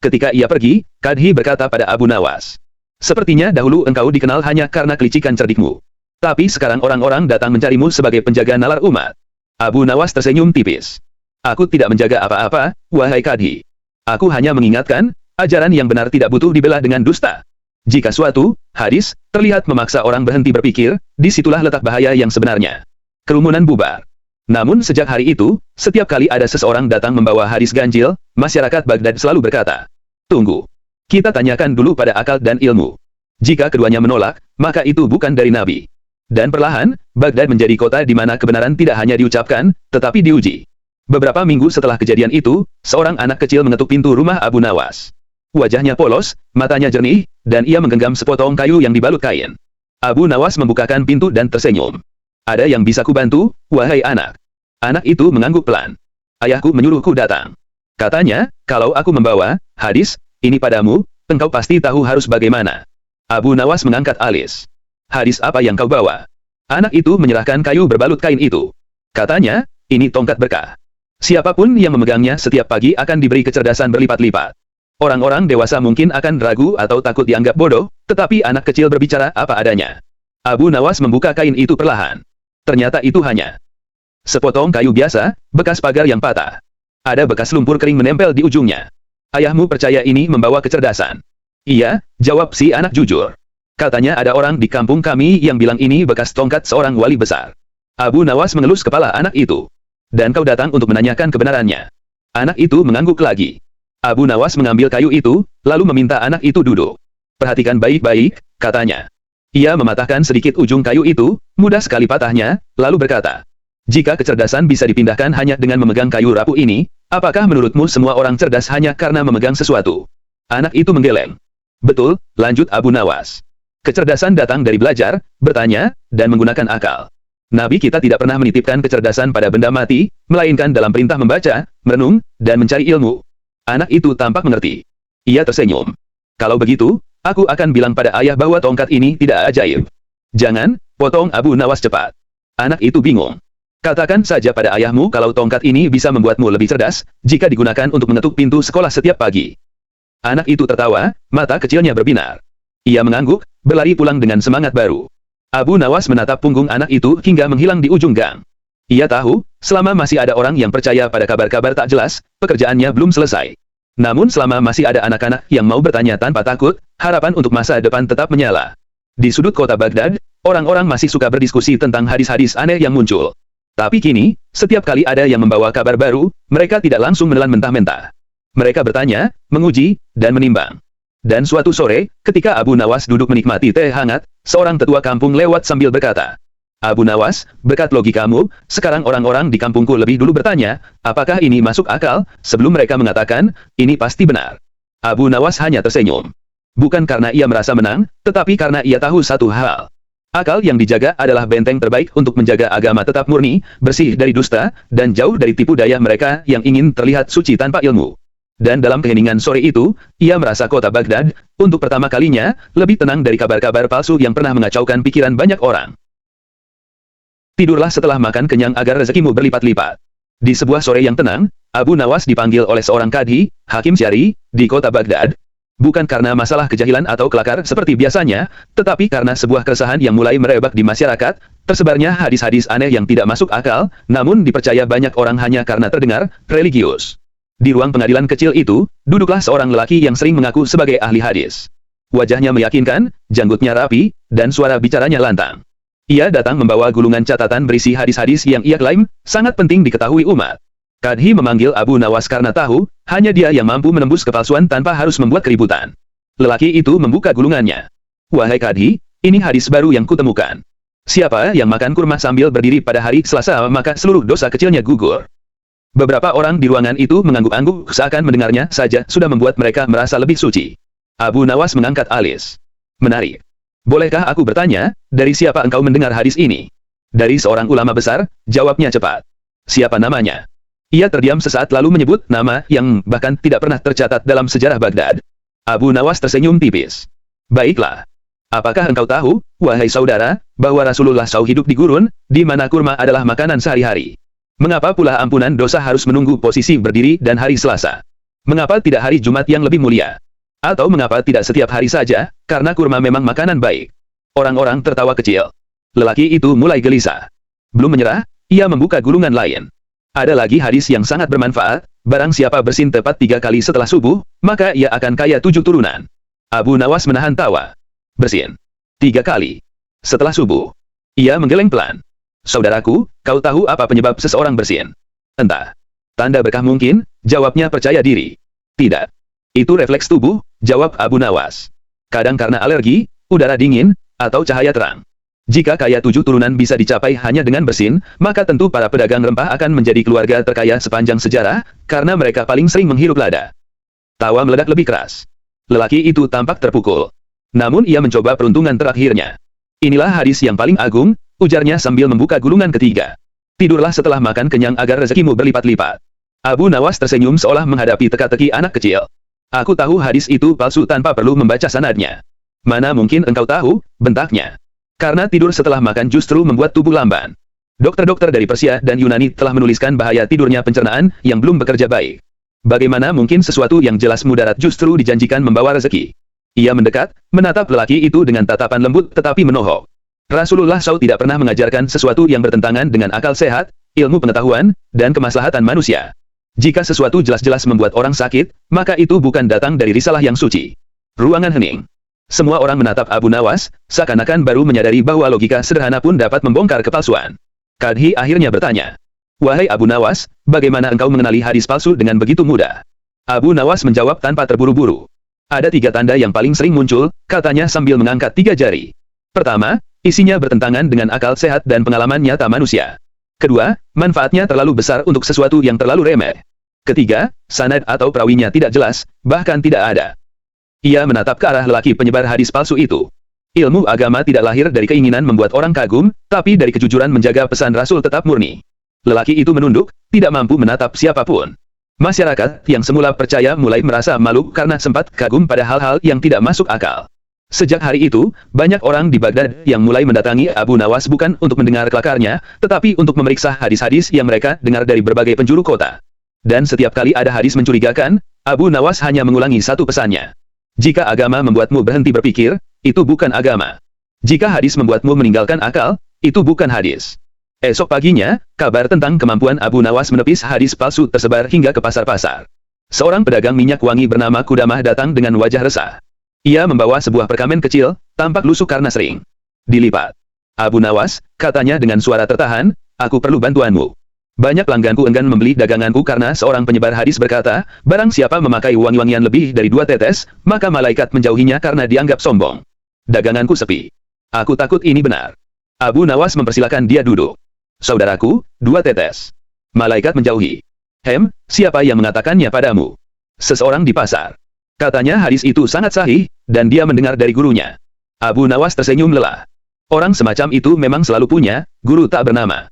Ketika ia pergi, Kadhi berkata pada Abu Nawas. Sepertinya dahulu engkau dikenal hanya karena kelicikan cerdikmu. Tapi sekarang orang-orang datang mencarimu sebagai penjaga nalar umat. Abu Nawas tersenyum tipis. Aku tidak menjaga apa-apa, wahai Kadhi. Aku hanya mengingatkan, ajaran yang benar tidak butuh dibela dengan dusta. Jika suatu hadis terlihat memaksa orang berhenti berpikir, disitulah letak bahaya yang sebenarnya. Kerumunan bubar. Namun sejak hari itu, setiap kali ada seseorang datang membawa hadis ganjil, masyarakat Baghdad selalu berkata, tunggu. Kita tanyakan dulu pada akal dan ilmu. Jika keduanya menolak, maka itu bukan dari Nabi. Dan perlahan, Baghdad menjadi kota di mana kebenaran tidak hanya diucapkan, tetapi diuji. Beberapa minggu setelah kejadian itu, seorang anak kecil mengetuk pintu rumah Abu Nawas. Wajahnya polos, matanya jernih, dan ia menggenggam sepotong kayu yang dibalut kain. Abu Nawas membukakan pintu dan tersenyum. Ada yang bisa kubantu, wahai anak? Anak itu mengangguk pelan. Ayahku menyuruhku datang. Katanya, kalau aku membawa hadis ini padamu, engkau pasti tahu harus bagaimana. Abu Nawas mengangkat alis. Hadis apa yang kau bawa? Anak itu menyerahkan kayu berbalut kain itu. Katanya, ini tongkat berkah. Siapapun yang memegangnya setiap pagi akan diberi kecerdasan berlipat-lipat. Orang-orang dewasa mungkin akan ragu atau takut dianggap bodoh, tetapi anak kecil berbicara apa adanya. Abu Nawas membuka kain itu perlahan. Ternyata itu hanya sepotong kayu biasa, bekas pagar yang patah. Ada bekas lumpur kering menempel di ujungnya. Ayahmu percaya ini membawa kecerdasan? Iya, jawab si anak jujur. Katanya ada orang di kampung kami yang bilang ini bekas tongkat seorang wali besar. Abu Nawas mengelus kepala anak itu. Dan kau datang untuk menanyakan kebenarannya. Anak itu mengangguk lagi. Abu Nawas mengambil kayu itu, lalu meminta anak itu duduk. Perhatikan baik-baik, katanya. Ia mematahkan sedikit ujung kayu itu, mudah sekali patahnya, lalu berkata. Jika kecerdasan bisa dipindahkan hanya dengan memegang kayu rapuh ini, apakah menurutmu semua orang cerdas hanya karena memegang sesuatu? Anak itu menggeleng. Betul, lanjut Abu Nawas. Kecerdasan datang dari belajar, bertanya, dan menggunakan akal. Nabi kita tidak pernah menitipkan kecerdasan pada benda mati, melainkan dalam perintah membaca, merenung, dan mencari ilmu. Anak itu tampak mengerti. Ia tersenyum. Kalau begitu, aku akan bilang pada ayah bahwa tongkat ini tidak ajaib. Jangan, potong Abu Nawas cepat. Anak itu bingung. Katakan saja pada ayahmu kalau tongkat ini bisa membuatmu lebih cerdas, jika digunakan untuk mengetuk pintu sekolah setiap pagi. Anak itu tertawa, mata kecilnya berbinar. Ia mengangguk, berlari pulang dengan semangat baru. Abu Nawas menatap punggung anak itu hingga menghilang di ujung gang. Ia tahu, selama masih ada orang yang percaya pada kabar-kabar tak jelas, pekerjaannya belum selesai. Namun selama masih ada anak-anak yang mau bertanya tanpa takut, harapan untuk masa depan tetap menyala. Di sudut kota Baghdad, orang-orang masih suka berdiskusi tentang hadis-hadis aneh yang muncul. Tapi kini, setiap kali ada yang membawa kabar baru, mereka tidak langsung menelan mentah-mentah. Mereka bertanya, menguji, dan menimbang. Dan suatu sore, ketika Abu Nawas duduk menikmati teh hangat, seorang tetua kampung lewat sambil berkata, Abu Nawas, berkat logikamu, sekarang orang-orang di kampungku lebih dulu bertanya, apakah ini masuk akal, sebelum mereka mengatakan, ini pasti benar. Abu Nawas hanya tersenyum. Bukan karena ia merasa menang, tetapi karena ia tahu satu hal. Akal yang dijaga adalah benteng terbaik untuk menjaga agama tetap murni, bersih dari dusta, dan jauh dari tipu daya mereka yang ingin terlihat suci tanpa ilmu. Dan dalam keheningan sore itu, ia merasa kota Baghdad, untuk pertama kalinya, lebih tenang dari kabar-kabar palsu yang pernah mengacaukan pikiran banyak orang. Tidurlah setelah makan kenyang agar rezekimu berlipat-lipat. Di sebuah sore yang tenang, Abu Nawas dipanggil oleh seorang kadhi, Hakim Syari, di kota Baghdad. Bukan karena masalah kejahilan atau kelakar seperti biasanya, tetapi karena sebuah keresahan yang mulai merebak di masyarakat, tersebarnya hadis-hadis aneh yang tidak masuk akal, namun dipercaya banyak orang hanya karena terdengar religius. Di ruang pengadilan kecil itu, duduklah seorang lelaki yang sering mengaku sebagai ahli hadis. Wajahnya meyakinkan, janggutnya rapi, dan suara bicaranya lantang. Ia datang membawa gulungan catatan berisi hadis-hadis yang ia klaim sangat penting diketahui umat. Kadhi memanggil Abu Nawas karena tahu, hanya dia yang mampu menembus kepalsuan tanpa harus membuat keributan. Lelaki itu membuka gulungannya. Wahai Kadhi, ini hadis baru yang kutemukan. Siapa yang makan kurma sambil berdiri pada hari Selasa maka seluruh dosa kecilnya gugur. Beberapa orang di ruangan itu mengangguk-angguk seakan mendengarnya saja sudah membuat mereka merasa lebih suci. Abu Nawas mengangkat alis. Menarik. Bolehkah aku bertanya, dari siapa engkau mendengar hadis ini? Dari seorang ulama besar, jawabnya cepat. Siapa namanya? Ia terdiam sesaat lalu menyebut nama yang bahkan tidak pernah tercatat dalam sejarah Baghdad. Abu Nawas tersenyum tipis. Baiklah. Apakah engkau tahu, wahai saudara, bahwa Rasulullah SAW hidup di gurun, di mana kurma adalah makanan sehari-hari? Mengapa pula ampunan dosa harus menunggu posisi berdiri dan hari Selasa? Mengapa tidak hari Jumat yang lebih mulia? Atau mengapa tidak setiap hari saja, karena kurma memang makanan baik? Orang-orang tertawa kecil. Lelaki itu mulai gelisah. Belum menyerah, ia membuka gulungan lain. Ada lagi hadis yang sangat bermanfaat, barang siapa bersin tepat 3 kali setelah subuh, maka ia akan kaya 7 turunan. Abu Nawas menahan tawa. Bersin 3 kali setelah subuh. Ia menggeleng pelan. Saudaraku, kau tahu apa penyebab seseorang bersin? Entah. Tanda berkah mungkin, jawabnya percaya diri. Tidak. Itu refleks tubuh, jawab Abu Nawas. Kadang karena alergi, udara dingin, atau cahaya terang. Jika kaya 7 turunan bisa dicapai hanya dengan bersin, maka tentu para pedagang rempah akan menjadi keluarga terkaya sepanjang sejarah, karena mereka paling sering menghirup lada. Tawa meledak lebih keras. Lelaki itu tampak terpukul. Namun ia mencoba peruntungan terakhirnya. Inilah hadis yang paling agung, ujarnya sambil membuka gulungan ketiga. Tidurlah setelah makan kenyang agar rezekimu berlipat-lipat. Abu Nawas tersenyum seolah menghadapi teka-teki anak kecil. Aku tahu hadis itu palsu tanpa perlu membaca sanadnya. Mana mungkin engkau tahu, bentaknya. Karena tidur setelah makan justru membuat tubuh lamban. Dokter-dokter dari Persia dan Yunani telah menuliskan bahaya tidurnya pencernaan yang belum bekerja baik. Bagaimana mungkin sesuatu yang jelas mudarat justru dijanjikan membawa rezeki? Ia mendekat, menatap lelaki itu dengan tatapan lembut tetapi menohok. Rasulullah SAW tidak pernah mengajarkan sesuatu yang bertentangan dengan akal sehat, ilmu pengetahuan, dan kemaslahatan manusia. Jika sesuatu jelas-jelas membuat orang sakit, maka itu bukan datang dari risalah yang suci. Ruangan hening. Semua orang menatap Abu Nawas, seakan-akan baru menyadari bahwa logika sederhana pun dapat membongkar kepalsuan. Kadhi akhirnya bertanya. Wahai Abu Nawas, bagaimana engkau mengenali hadis palsu dengan begitu mudah? Abu Nawas menjawab tanpa terburu-buru. Ada 3 tanda yang paling sering muncul, katanya sambil mengangkat 3 jari. Pertama, isinya bertentangan dengan akal sehat dan pengalaman nyata manusia. Kedua, manfaatnya terlalu besar untuk sesuatu yang terlalu remeh. Ketiga, sanad atau perawinya tidak jelas, bahkan tidak ada. Ia menatap ke arah lelaki penyebar hadis palsu itu. Ilmu agama tidak lahir dari keinginan membuat orang kagum, tapi dari kejujuran menjaga pesan Rasul tetap murni. Lelaki itu menunduk, tidak mampu menatap siapapun. Masyarakat yang semula percaya mulai merasa malu karena sempat kagum pada hal-hal yang tidak masuk akal. Sejak hari itu, banyak orang di Baghdad yang mulai mendatangi Abu Nawas bukan untuk mendengar kelakarnya, tetapi untuk memeriksa hadis-hadis yang mereka dengar dari berbagai penjuru kota. Dan setiap kali ada hadis mencurigakan, Abu Nawas hanya mengulangi satu pesannya. Jika agama membuatmu berhenti berpikir, itu bukan agama. Jika hadis membuatmu meninggalkan akal, itu bukan hadis. Esok paginya, kabar tentang kemampuan Abu Nawas menepis hadis palsu tersebar hingga ke pasar-pasar. Seorang pedagang minyak wangi bernama Kudamah datang dengan wajah resah. Ia membawa sebuah perkamen kecil, tampak lusuh karena sering dilipat. Abu Nawas, katanya dengan suara tertahan, aku perlu bantuanmu. Banyak pelangganku enggan membeli daganganku karena seorang penyebar hadis berkata, barang siapa memakai wangi-wangian lebih dari 2 tetes, maka malaikat menjauhinya karena dianggap sombong. Daganganku sepi. Aku takut ini benar. Abu Nawas mempersilakan dia duduk. Saudaraku, 2 tetes. Malaikat menjauhi. Siapa yang mengatakannya padamu? Seseorang di pasar. Katanya hadis itu sangat sahih, dan dia mendengar dari gurunya. Abu Nawas tersenyum lelah. Orang semacam itu memang selalu punya guru tak bernama.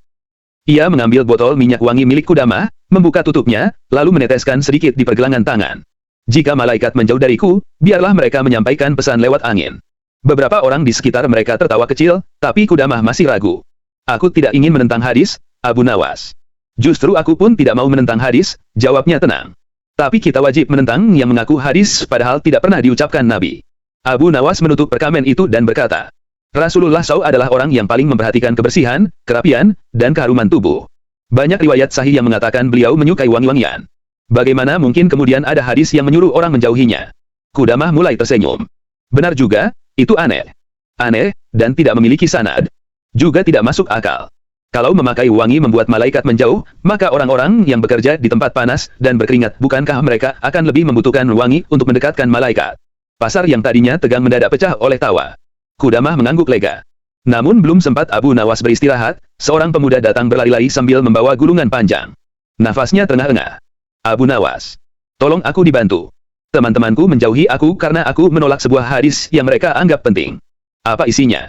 Ia mengambil botol minyak wangi milik Kudamah, membuka tutupnya, lalu meneteskan sedikit di pergelangan tangan. Jika malaikat menjauh dariku, biarlah mereka menyampaikan pesan lewat angin. Beberapa orang di sekitar mereka tertawa kecil, tapi Kudamah masih ragu. Aku tidak ingin menentang hadis, Abu Nawas. Justru aku pun tidak mau menentang hadis, jawabnya tenang. Tapi kita wajib menentang yang mengaku hadis padahal tidak pernah diucapkan Nabi. Abu Nawas menutup perkamen itu dan berkata, Rasulullah SAW adalah orang yang paling memperhatikan kebersihan, kerapian, dan keharuman tubuh. Banyak riwayat sahih yang mengatakan beliau menyukai wangi-wangian. Bagaimana mungkin kemudian ada hadis yang menyuruh orang menjauhinya? Kudamah mulai tersenyum. Benar juga, itu aneh. Aneh, dan tidak memiliki sanad. Juga tidak masuk akal. Kalau memakai wangi membuat malaikat menjauh, maka orang-orang yang bekerja di tempat panas dan berkeringat bukankah mereka akan lebih membutuhkan wangi untuk mendekatkan malaikat? Pasar yang tadinya tegang mendadak pecah oleh tawa. Kudamah mengangguk lega. Namun belum sempat Abu Nawas beristirahat, seorang pemuda datang berlari-lari sambil membawa gulungan panjang. Nafasnya terengah-engah. Abu Nawas, tolong aku dibantu. Teman-temanku menjauhi aku karena aku menolak sebuah hadis yang mereka anggap penting. Apa isinya?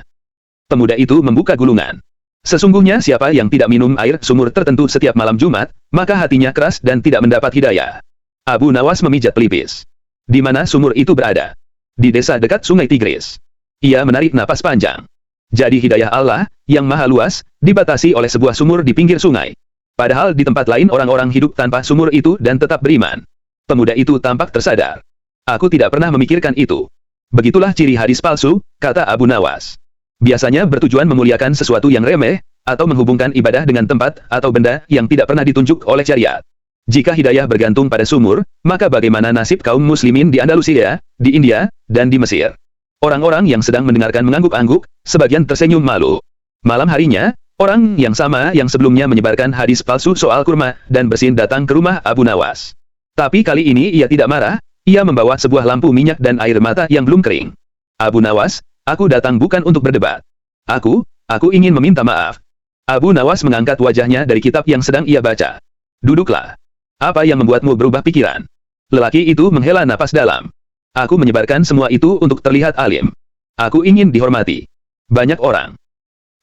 Pemuda itu membuka gulungan. Sesungguhnya siapa yang tidak minum air sumur tertentu setiap malam Jumat, maka hatinya keras dan tidak mendapat hidayah. Abu Nawas memijat pelipis. Di mana sumur itu berada? Di desa dekat sungai Tigris. Ia menarik napas panjang. Jadi hidayah Allah, yang maha luas, dibatasi oleh sebuah sumur di pinggir sungai. Padahal di tempat lain orang-orang hidup tanpa sumur itu dan tetap beriman. Pemuda itu tampak tersadar. Aku tidak pernah memikirkan itu. Begitulah ciri hadis palsu, kata Abu Nawas. Biasanya bertujuan memuliakan sesuatu yang remeh, atau menghubungkan ibadah dengan tempat atau benda yang tidak pernah ditunjuk oleh syariat. Jika hidayah bergantung pada sumur, maka bagaimana nasib kaum muslimin di Andalusia, di India, dan di Mesir? Orang-orang yang sedang mendengarkan mengangguk-angguk, sebagian tersenyum malu. Malam harinya, orang yang sama yang sebelumnya menyebarkan hadis palsu soal kurma dan bersin datang ke rumah Abu Nawas. Tapi kali ini ia tidak marah, ia membawa sebuah lampu minyak dan air mata yang belum kering. Abu Nawas, aku datang bukan untuk berdebat. Aku ingin meminta maaf. Abu Nawas mengangkat wajahnya dari kitab yang sedang ia baca. Duduklah. Apa yang membuatmu berubah pikiran? Lelaki itu menghela napas dalam. Aku menyebarkan semua itu untuk terlihat alim. Aku ingin dihormati. Banyak orang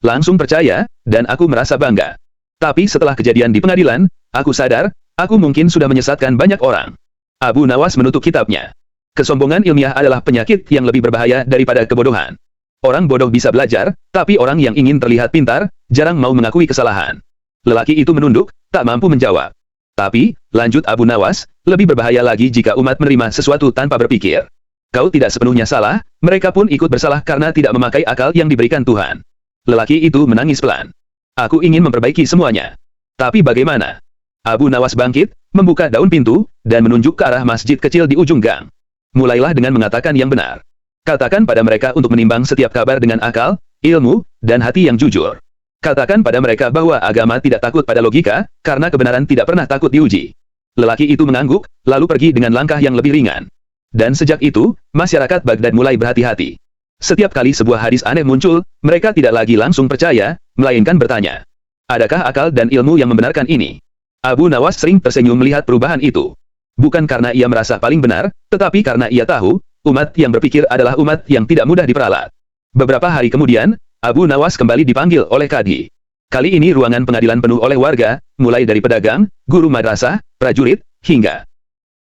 langsung percaya, dan aku merasa bangga. Tapi setelah kejadian di pengadilan, aku sadar, aku mungkin sudah menyesatkan banyak orang. Abu Nawas menutup kitabnya. Kesombongan ilmiah adalah penyakit yang lebih berbahaya daripada kebodohan. Orang bodoh bisa belajar, tapi orang yang ingin terlihat pintar, jarang mau mengakui kesalahan. Lelaki itu menunduk, tak mampu menjawab. Tapi, lanjut Abu Nawas, lebih berbahaya lagi jika umat menerima sesuatu tanpa berpikir. Kau tidak sepenuhnya salah, mereka pun ikut bersalah karena tidak memakai akal yang diberikan Tuhan. Lelaki itu menangis pelan. Aku ingin memperbaiki semuanya. Tapi bagaimana? Abu Nawas bangkit, membuka daun pintu, dan menunjuk ke arah masjid kecil di ujung gang. Mulailah dengan mengatakan yang benar. Katakan pada mereka untuk menimbang setiap kabar dengan akal, ilmu, dan hati yang jujur. Katakan pada mereka bahwa agama tidak takut pada logika, karena kebenaran tidak pernah takut diuji. Lelaki itu mengangguk, lalu pergi dengan langkah yang lebih ringan. Dan sejak itu, masyarakat Baghdad mulai berhati-hati. Setiap kali sebuah hadis aneh muncul, mereka tidak lagi langsung percaya, melainkan bertanya. Adakah akal dan ilmu yang membenarkan ini? Abu Nawas sering tersenyum melihat perubahan itu. Bukan karena ia merasa paling benar, tetapi karena ia tahu, umat yang berpikir adalah umat yang tidak mudah diperalat. Beberapa hari kemudian, Abu Nawas kembali dipanggil oleh Kadhi. Kali ini ruangan pengadilan penuh oleh warga, mulai dari pedagang, guru madrasah, prajurit, hingga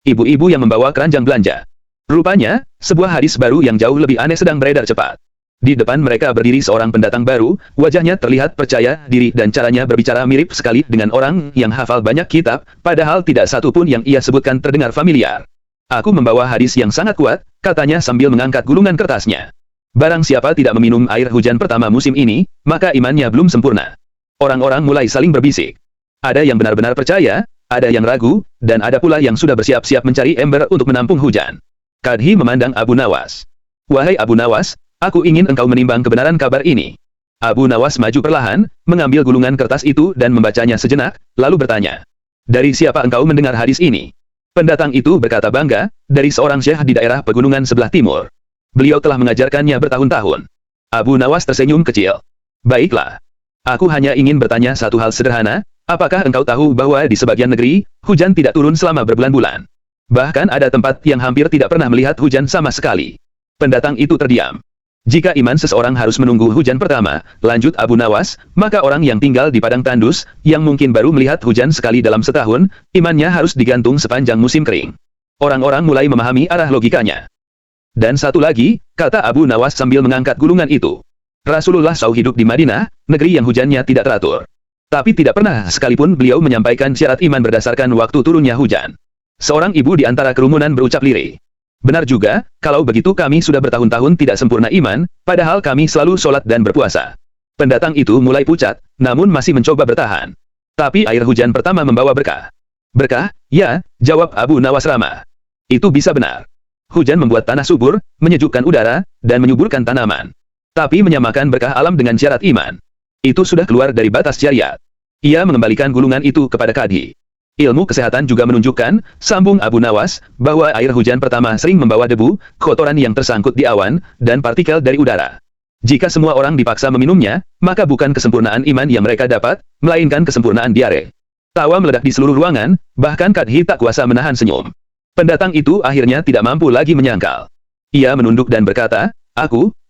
ibu-ibu yang membawa keranjang belanja. Rupanya, sebuah hadis baru yang jauh lebih aneh sedang beredar cepat. Di depan mereka berdiri seorang pendatang baru, wajahnya terlihat percaya diri dan caranya berbicara mirip sekali dengan orang yang hafal banyak kitab, padahal tidak satu pun yang ia sebutkan terdengar familiar. Aku membawa hadis yang sangat kuat, katanya sambil mengangkat gulungan kertasnya. Barang siapa tidak meminum air hujan pertama musim ini, maka imannya belum sempurna. Orang-orang mulai saling berbisik. Ada yang benar-benar percaya, ada yang ragu, dan ada pula yang sudah bersiap-siap mencari ember untuk menampung hujan. Kadhi memandang Abu Nawas. Wahai Abu Nawas, aku ingin engkau menimbang kebenaran kabar ini. Abu Nawas maju perlahan, mengambil gulungan kertas itu dan membacanya sejenak, lalu bertanya. Dari siapa engkau mendengar hadis ini? Pendatang itu berkata bangga, dari seorang syekh di daerah pegunungan sebelah timur. Beliau telah mengajarkannya bertahun-tahun. Abu Nawas tersenyum kecil. Baiklah. Aku hanya ingin bertanya satu hal sederhana, apakah engkau tahu bahwa di sebagian negeri, hujan tidak turun selama berbulan-bulan? Bahkan ada tempat yang hampir tidak pernah melihat hujan sama sekali. Pendatang itu terdiam. Jika iman seseorang harus menunggu hujan pertama, lanjut Abu Nawas, maka orang yang tinggal di padang tandus, yang mungkin baru melihat hujan sekali dalam setahun, imannya harus digantung sepanjang musim kering. Orang-orang mulai memahami arah logikanya. Dan satu lagi, kata Abu Nawas sambil mengangkat gulungan itu. Rasulullah SAW hidup di Madinah, negeri yang hujannya tidak teratur. Tapi tidak pernah sekalipun beliau menyampaikan syarat iman berdasarkan waktu turunnya hujan. Seorang ibu di antara kerumunan berucap lirih. Benar juga, kalau begitu kami sudah bertahun-tahun tidak sempurna iman, padahal kami selalu sholat dan berpuasa. Pendatang itu mulai pucat, namun masih mencoba bertahan. Tapi air hujan pertama membawa berkah. Berkah? Ya, jawab Abu Nawas ramah. Itu bisa benar. Hujan membuat tanah subur, menyejukkan udara, dan menyuburkan tanaman. Tapi menyamakan berkah alam dengan syarat iman. Itu sudah keluar dari batas syariat. Ia mengembalikan gulungan itu kepada Kadhi. Ilmu kesehatan juga menunjukkan, sambung Abu Nawas, bahwa air hujan pertama sering membawa debu, kotoran yang tersangkut di awan, dan partikel dari udara. Jika semua orang dipaksa meminumnya, maka bukan kesempurnaan iman yang mereka dapat, melainkan kesempurnaan diare. Tawa meledak di seluruh ruangan, bahkan Kadhi tak kuasa menahan senyum. Pendatang itu akhirnya tidak mampu lagi menyangkal. Ia menunduk dan berkata,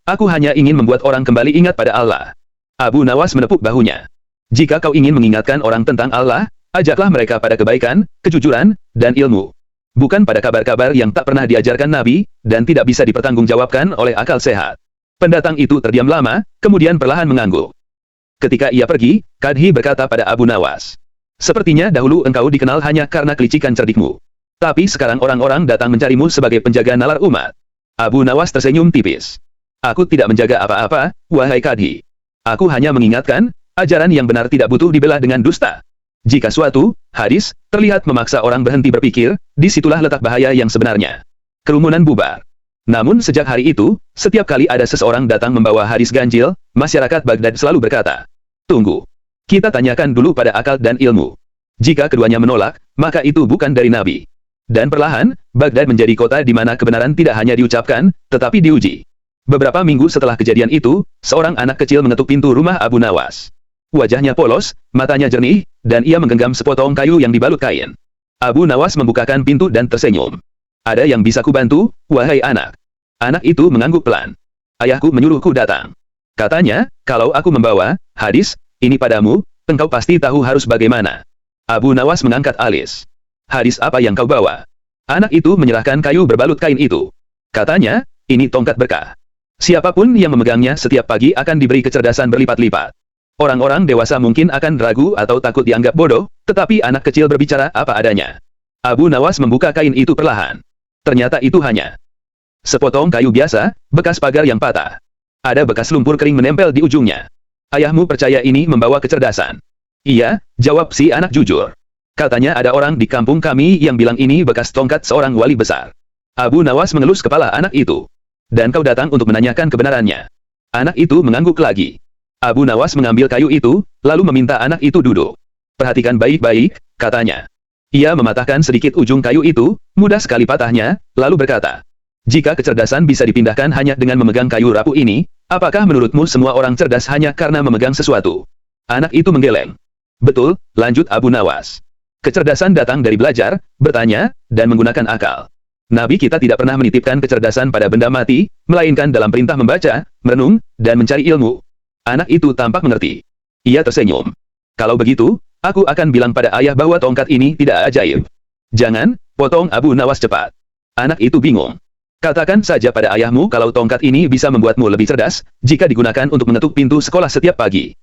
Aku hanya ingin membuat orang kembali ingat pada Allah. Abu Nawas menepuk bahunya. Jika kau ingin mengingatkan orang tentang Allah, ajaklah mereka pada kebaikan, kejujuran, dan ilmu. Bukan pada kabar-kabar yang tak pernah diajarkan Nabi, dan tidak bisa dipertanggungjawabkan oleh akal sehat. Pendatang itu terdiam lama, kemudian perlahan mengangguk. Ketika ia pergi, Kadhi berkata pada Abu Nawas. Sepertinya dahulu engkau dikenal hanya karena kelicikan cerdikmu. Tapi sekarang orang-orang datang mencarimu sebagai penjaga nalar umat. Abu Nawas tersenyum tipis. Aku tidak menjaga apa-apa, wahai Kadhi. Aku hanya mengingatkan, ajaran yang benar tidak butuh dibela dengan dusta. Jika suatu hadis terlihat memaksa orang berhenti berpikir, disitulah letak bahaya yang sebenarnya. Kerumunan bubar. Namun sejak hari itu, setiap kali ada seseorang datang membawa hadis ganjil, masyarakat Baghdad selalu berkata, tunggu. Kita tanyakan dulu pada akal dan ilmu. Jika keduanya menolak, maka itu bukan dari Nabi. Dan perlahan, Baghdad menjadi kota di mana kebenaran tidak hanya diucapkan, tetapi diuji. Beberapa minggu setelah kejadian itu, seorang anak kecil mengetuk pintu rumah Abu Nawas. Wajahnya polos, matanya jernih, dan ia menggenggam sepotong kayu yang dibalut kain. Abu Nawas membukakan pintu dan tersenyum. Ada yang bisa kubantu, wahai anak. Anak itu mengangguk pelan. Ayahku menyuruhku datang. Katanya, kalau aku membawa hadis ini padamu, engkau pasti tahu harus bagaimana. Abu Nawas mengangkat alis. Hadis apa yang kau bawa? Anak itu menyerahkan kayu berbalut kain itu. Katanya, ini tongkat berkah. Siapapun yang memegangnya setiap pagi akan diberi kecerdasan berlipat-lipat. Orang-orang dewasa mungkin akan ragu atau takut dianggap bodoh, tetapi anak kecil berbicara apa adanya. Abu Nawas membuka kain itu perlahan. Ternyata itu hanya sepotong kayu biasa, bekas pagar yang patah. Ada bekas lumpur kering menempel di ujungnya. Ayahmu percaya ini membawa kecerdasan? Iya, jawab si anak jujur. Katanya ada orang di kampung kami yang bilang ini bekas tongkat seorang wali besar. Abu Nawas mengelus kepala anak itu. Dan kau datang untuk menanyakan kebenarannya. Anak itu mengangguk lagi. Abu Nawas mengambil kayu itu, lalu meminta anak itu duduk. Perhatikan baik-baik, katanya. Ia mematahkan sedikit ujung kayu itu, mudah sekali patahnya, lalu berkata. Jika kecerdasan bisa dipindahkan hanya dengan memegang kayu rapuh ini, apakah menurutmu semua orang cerdas hanya karena memegang sesuatu? Anak itu menggeleng. Betul, lanjut Abu Nawas. Kecerdasan datang dari belajar, bertanya, dan menggunakan akal. Nabi kita tidak pernah menitipkan kecerdasan pada benda mati, melainkan dalam perintah membaca, merenung, dan mencari ilmu. Anak itu tampak mengerti. Ia tersenyum. Kalau begitu, aku akan bilang pada ayah bahwa tongkat ini tidak ajaib. Jangan, potong Abu Nawas cepat. Anak itu bingung. Katakan saja pada ayahmu kalau tongkat ini bisa membuatmu lebih cerdas, jika digunakan untuk mengetuk pintu sekolah setiap pagi.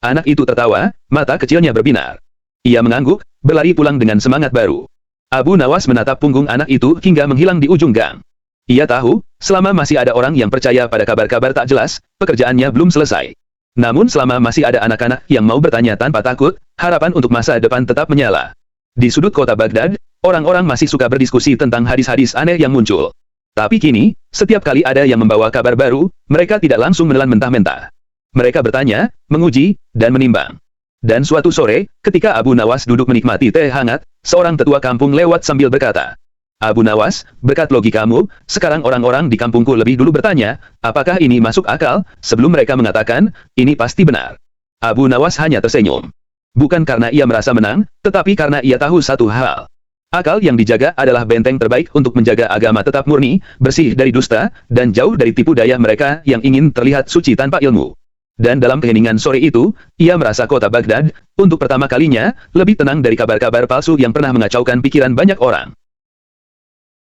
Anak itu tertawa, mata kecilnya berbinar. Ia mengangguk, berlari pulang dengan semangat baru. Abu Nawas menatap punggung anak itu hingga menghilang di ujung gang. Ia tahu, selama masih ada orang yang percaya pada kabar-kabar tak jelas, pekerjaannya belum selesai. Namun selama masih ada anak-anak yang mau bertanya tanpa takut, harapan untuk masa depan tetap menyala. Di sudut kota Baghdad, orang-orang masih suka berdiskusi tentang hadis-hadis aneh yang muncul. Tapi kini, setiap kali ada yang membawa kabar baru, mereka tidak langsung menelan mentah-mentah. Mereka bertanya, menguji, dan menimbang. Dan suatu sore, ketika Abu Nawas duduk menikmati teh hangat, seorang tetua kampung lewat sambil berkata, Abu Nawas, berkat logikamu, sekarang orang-orang di kampungku lebih dulu bertanya, apakah ini masuk akal, sebelum mereka mengatakan, ini pasti benar. Abu Nawas hanya tersenyum. Bukan karena ia merasa menang, tetapi karena ia tahu satu hal. Akal yang dijaga adalah benteng terbaik untuk menjaga agama tetap murni, bersih dari dusta, dan jauh dari tipu daya mereka yang ingin terlihat suci tanpa ilmu. Dan dalam keheningan sore itu, ia merasa kota Baghdad, untuk pertama kalinya, lebih tenang dari kabar-kabar palsu yang pernah mengacaukan pikiran banyak orang.